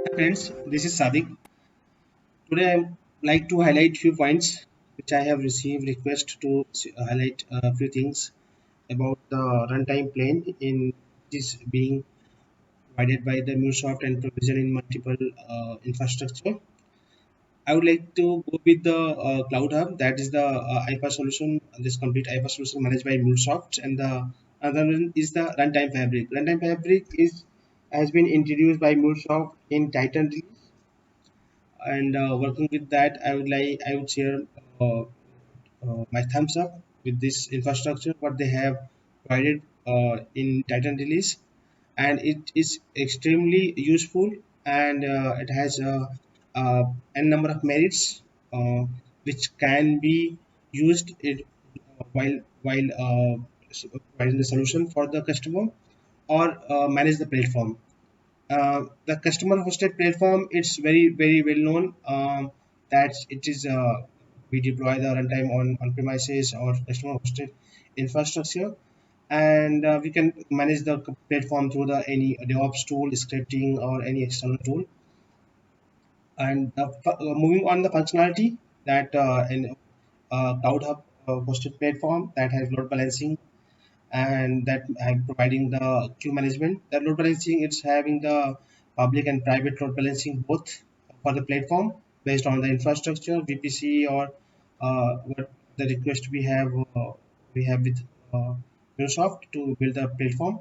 Hi friends, this is Sadiq. Today I would like to highlight few points which I have received request to highlight a few things about the runtime plane in this being provided by the MuleSoft and provision in multiple infrastructure. I would like to go with the Cloud Hub, that is the IPA solution, this complete IPA solution managed by MuleSoft, and the other one is the Runtime Fabric. Runtime Fabric is has been introduced by MuleSoft in Titan release, and working with that, I would share my thumbs up with this infrastructure what they have provided in Titan release, and it is extremely useful, and it has n number of merits which can be used while providing the solution for the customer or manage the platform. The customer hosted platform, it's very well known that it is we deploy the runtime on premises or customer hosted infrastructure, and we can manage the platform through the any DevOps tool, scripting, or any external tool. And moving on the functionality that in Cloud Hub hosted platform that has load balancing, and that have providing the queue management. The load balancing, it's having the public and private load balancing both for the platform based on the infrastructure VPC or what the request we have with Microsoft to build the platform.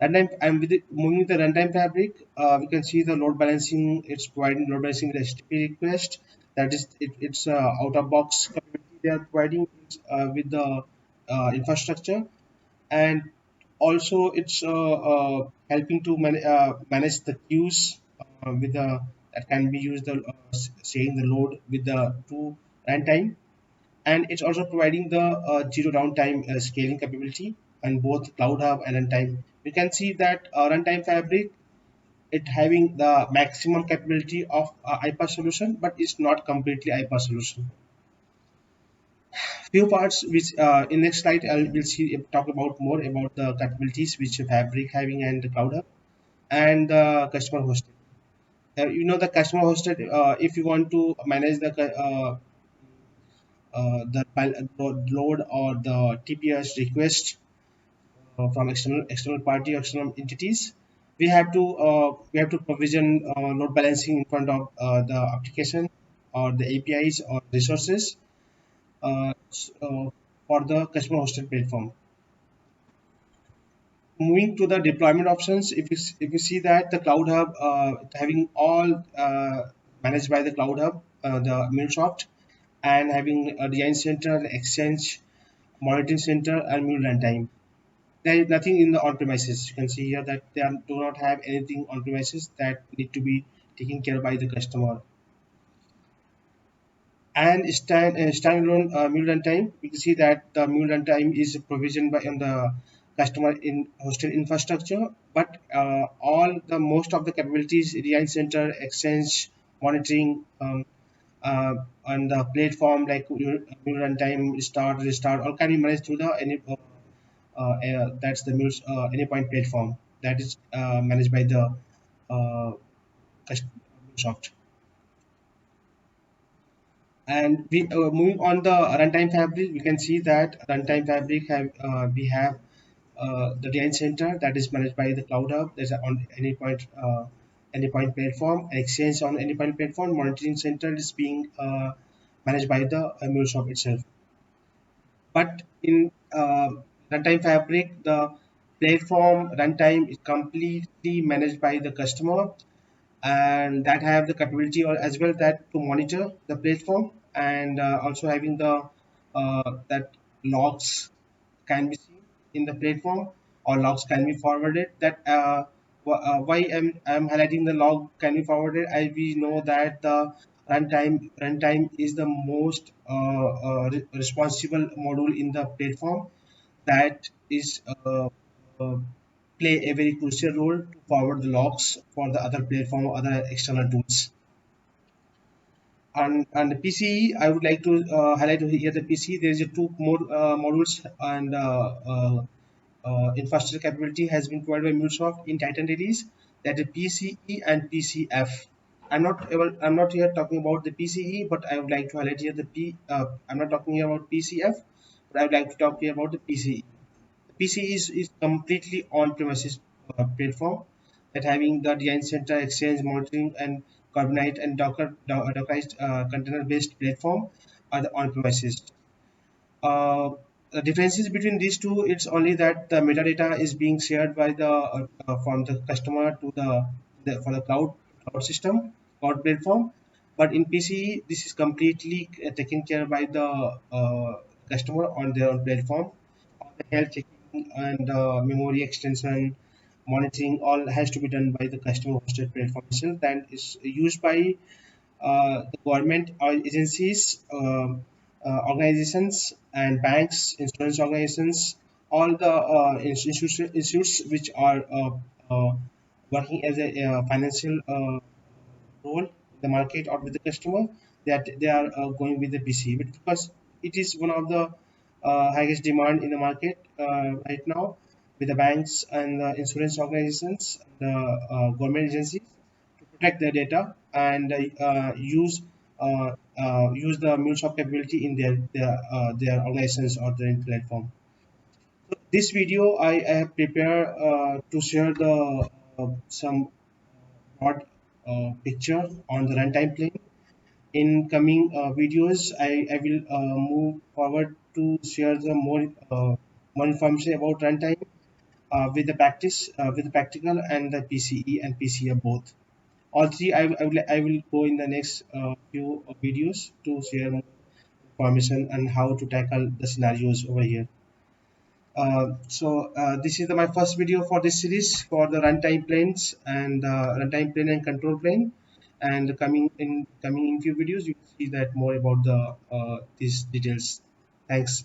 Runtime, and with moving the runtime fabric, we can see the load balancing. It's providing load balancing with HTTP request. That is, it's out of box capability they are providing with the infrastructure, and also it's helping to manage the queues with the that can be used the sharing the load with the two runtime, and it's also providing the zero downtime scaling capability on both Cloud Hub and runtime. You can see that runtime fabric it having the maximum capability of IPA solution, but it's not completely IPA solution. Few parts which in next slide I will see talk about more about the capabilities which Fabric having and the Cloud Hub and the customer hosted. The customer hosted. If you want to manage load or the TPS request from external party, external entities, we have to provision load balancing in front of the application or the APIs or resources for the customer hosted platform. Moving to the deployment options, if you see that the Cloud Hub having all managed by the Cloud Hub, the MuleSoft, and having a design center, exchange, monitoring center, and Mule runtime. There is nothing in the on-premises. You can see here that do not have anything on-premises that need to be taken care by the customer. And standalone Mule runtime, we can see that the Mule runtime is provisioned by on the customer in hosted infrastructure, but all the most of the capabilities, design center, exchange, monitoring, on the platform like Mule runtime, start, restart, all can be managed through the any that's the Mule Anypoint platform that is managed by the uh, Microsoft. And we moving on the runtime fabric, we can see that runtime fabric have we have the design center that is managed by the Cloud Hub. There's on any point platform, exchange on any point platform. Monitoring center is being managed by the MuleSoft itself. But in runtime fabric, the platform runtime is completely managed by the customer, and that have the capability or as well that to monitor the platform, and also having the that logs can be seen in the platform or logs can be forwarded. That why I'm highlighting the log can be forwarded, as we know that the runtime is the most responsible module in the platform that is play a very crucial role to forward the logs for the other platform or other external tools. And the PCE, I would like to highlight here the PCE. There is a two more modules, and infrastructure capability has been provided by MuleSoft in Titan release. that is PCE and PCF. I'm not here talking about the PCE, but I would like to highlight here the I'm not talking here about PCF, but I would like to talk here about the PCE. PCE is completely on-premises platform that having the design center, exchange, monitoring, and Kubernetes and Dockerized container-based platform are the on-premises. Uh, the differences between these two, it's only that the metadata is being shared by the from the customer to the for the cloud system, cloud platform. But in PCE, this is completely taken care by the customer on their own platform. All the health checking and memory extension, monitoring, all has to be done by the customer hosted platform itself, and is used by the government or agencies, organizations, and banks, insurance organizations, all the institutes which are working as a financial role in the market or with the customer, that they are going with the PC, but because it is one of the highest demand in the market right now, with the banks and the insurance organizations, the government agencies, to protect their data and use the MuleSoft capability in their organizations or their platform. So this video I have prepared to share the some broad picture on the runtime plane. In coming videos, I will move forward to share the more information about runtime with the with the practical and the PCE and PCA both. All three I will go in the next few videos to share more information and how to tackle the scenarios over here. This is my first video for this series for the runtime planes and runtime plane and control plane. And coming in few videos, you will see that more about the these details. Thanks.